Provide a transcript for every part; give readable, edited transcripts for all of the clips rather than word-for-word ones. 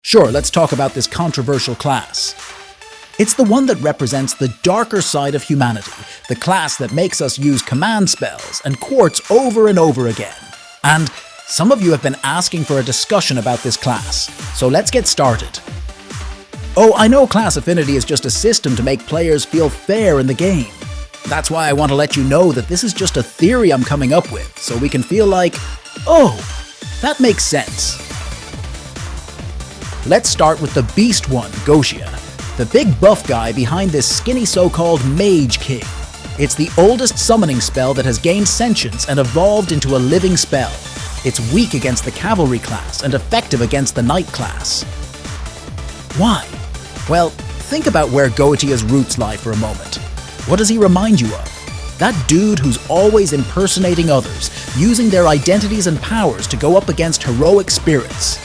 Sure, let's talk about this controversial class. It's the one that represents the darker side of humanity, the class that makes us use command spells and quartz over and over again. And some of you have been asking for a discussion about this class, so let's get started. Oh, I know class affinity is just a system to make players feel fair in the game. That's why I want to let you know that this is just a theory I'm coming up with, so we can feel like, oh, that makes sense. Let's start with the Beast one, Goetia, the big buff guy behind this skinny so-called Mage King. It's the oldest summoning spell that has gained sentience and evolved into a living spell. It's weak against the Cavalry class and effective against the Knight class. Why? Well, think about where Goetia's roots lie for a moment. What does he remind you of? That dude who's always impersonating others, using their identities and powers to go up against heroic spirits.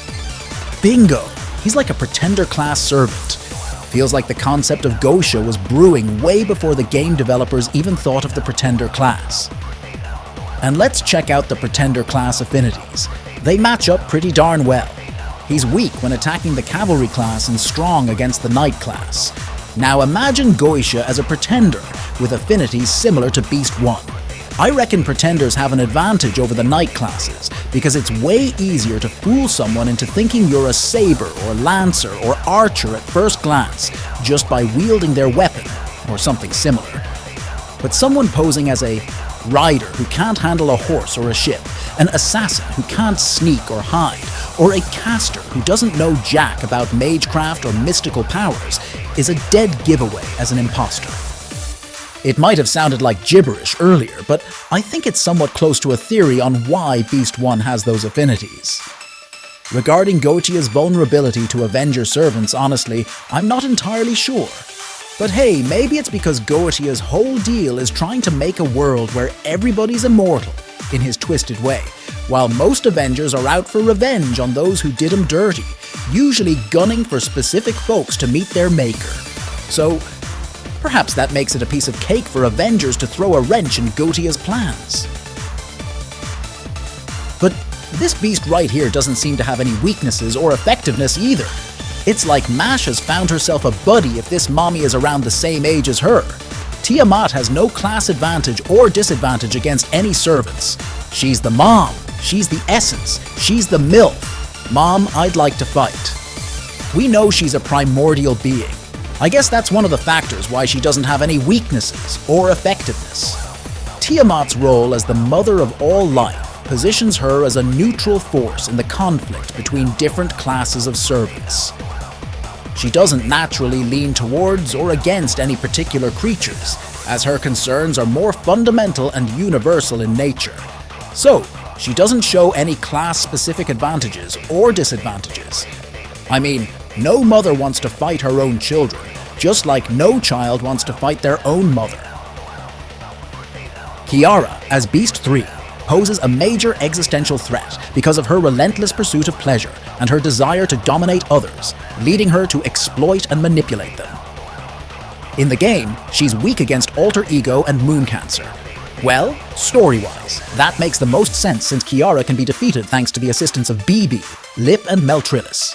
Bingo! He's like a pretender-class servant. Feels like the concept of Goetia was brewing way before the game developers even thought of the pretender class. And let's check out the pretender class affinities. They match up pretty darn well. He's weak when attacking the Cavalry class and strong against the Knight class. Now imagine Goetia as a pretender with affinities similar to Beast 1. I reckon pretenders have an advantage over the Knight classes because it's way easier to fool someone into thinking you're a saber or lancer or archer at first glance just by wielding their weapon or something similar. But someone posing as a rider who can't handle a horse or a ship, an assassin who can't sneak or hide, or a caster who doesn't know jack about magecraft or mystical powers is a dead giveaway as an imposter. It might have sounded like gibberish earlier, but I think it's somewhat close to a theory on why Beast 1 has those affinities. Regarding Goetia's vulnerability to Avenger servants, honestly, I'm not entirely sure. But hey, maybe it's because Goetia's whole deal is trying to make a world where everybody's immortal, in his twisted way, while most Avengers are out for revenge on those who did him dirty, usually gunning for specific folks to meet their maker. So, perhaps that makes it a piece of cake for Avengers to throw a wrench in Goetia's plans. But this beast right here doesn't seem to have any weaknesses or effectiveness either. It's like Mash has found herself a buddy if this mommy is around the same age as her. Tiamat has no class advantage or disadvantage against any servants. She's the mom, she's the essence, she's the MILF. Mom, I'd like to fight. We know she's a primordial being. I guess that's one of the factors why she doesn't have any weaknesses or effectiveness. Tiamat's role as the mother of all life positions her as a neutral force in the conflict between different classes of servants. She doesn't naturally lean towards or against any particular creatures, as her concerns are more fundamental and universal in nature. So, she doesn't show any class-specific advantages or disadvantages. I mean, no mother wants to fight her own children, just like no child wants to fight their own mother. Kiara, as Beast 3, poses a major existential threat because of her relentless pursuit of pleasure and her desire to dominate others, leading her to exploit and manipulate them. In the game, she's weak against Alter Ego and Moon Cancer. Well, story-wise, that makes the most sense since Kiara can be defeated thanks to the assistance of BB, Lip, and Meltrillis.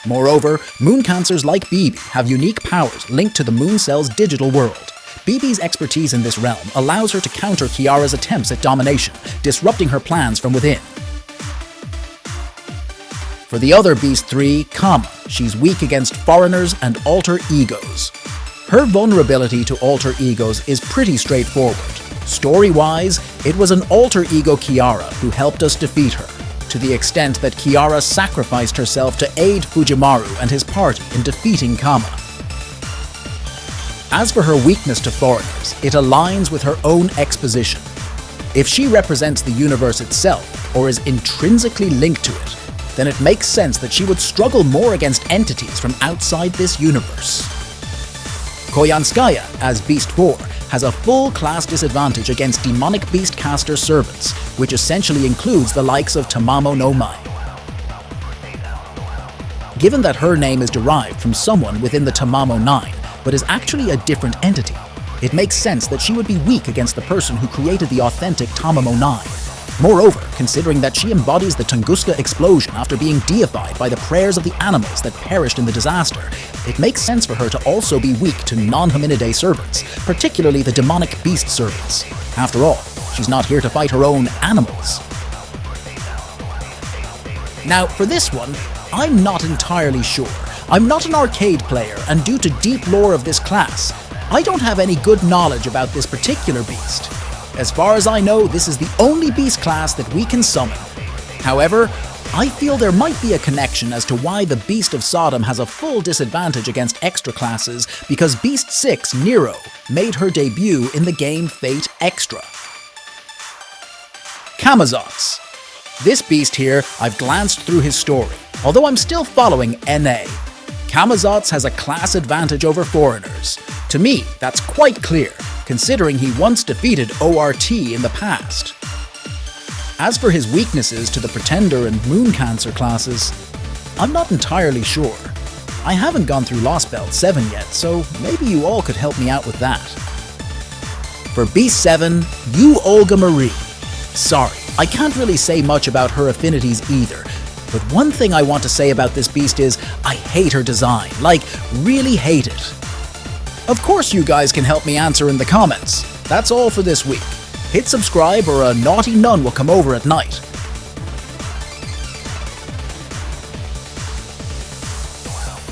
Moreover, Moon Cancers like BB have unique powers linked to the Moon Cell's digital world. BB's expertise in this realm allows her to counter Kiara's attempts at domination, disrupting her plans from within. For the other Beast 3, Kama, she's weak against foreigners and alter egos. Her vulnerability to alter egos is pretty straightforward. Story-wise, it was an alter ego Kiara who helped us defeat her, to the extent that Kiara sacrificed herself to aid Fujimaru and his party in defeating Kama. As for her weakness to foreigners, it aligns with her own exposition. If she represents the universe itself, or is intrinsically linked to it, then it makes sense that she would struggle more against entities from outside this universe. Koyanskaya, as Beast 4, has a full class disadvantage against demonic beast caster servants, which essentially includes the likes of Tamamo no Mai. Given that her name is derived from someone within the Tamamo 9, but is actually a different entity, it makes sense that she would be weak against the person who created the authentic Tamamo 9. Moreover, considering that she embodies the Tunguska explosion after being deified by the prayers of the animals that perished in the disaster, it makes sense for her to also be weak to non-hominidae servants, particularly the demonic beast servants. After all, she's not here to fight her own animals. Now, for this one, I'm not entirely sure. I'm not an arcade player, and due to deep lore of this class, I don't have any good knowledge about this particular beast. As far as I know, this is the only beast class that we can summon. However, I feel there might be a connection as to why the Beast of Sodom has a full disadvantage against extra classes, because Beast 6, Nero, made her debut in the game Fate Extra. Camazotz. This beast here, I've glanced through his story, although I'm still following NA. Camazotz has a class advantage over foreigners. To me, that's quite clear, considering he once defeated ORT in the past. As for his weaknesses to the Pretender and Moon Cancer classes, I'm not entirely sure. I haven't gone through Lostbelt 7 yet, so maybe you all could help me out with that. For Beast 7, you Olga Marie. Sorry, I can't really say much about her affinities either, but one thing I want to say about this beast is I hate her design, like really hate it. Of course you guys can help me answer in the comments. That's all for this week. Hit subscribe or a naughty nun will come over at night.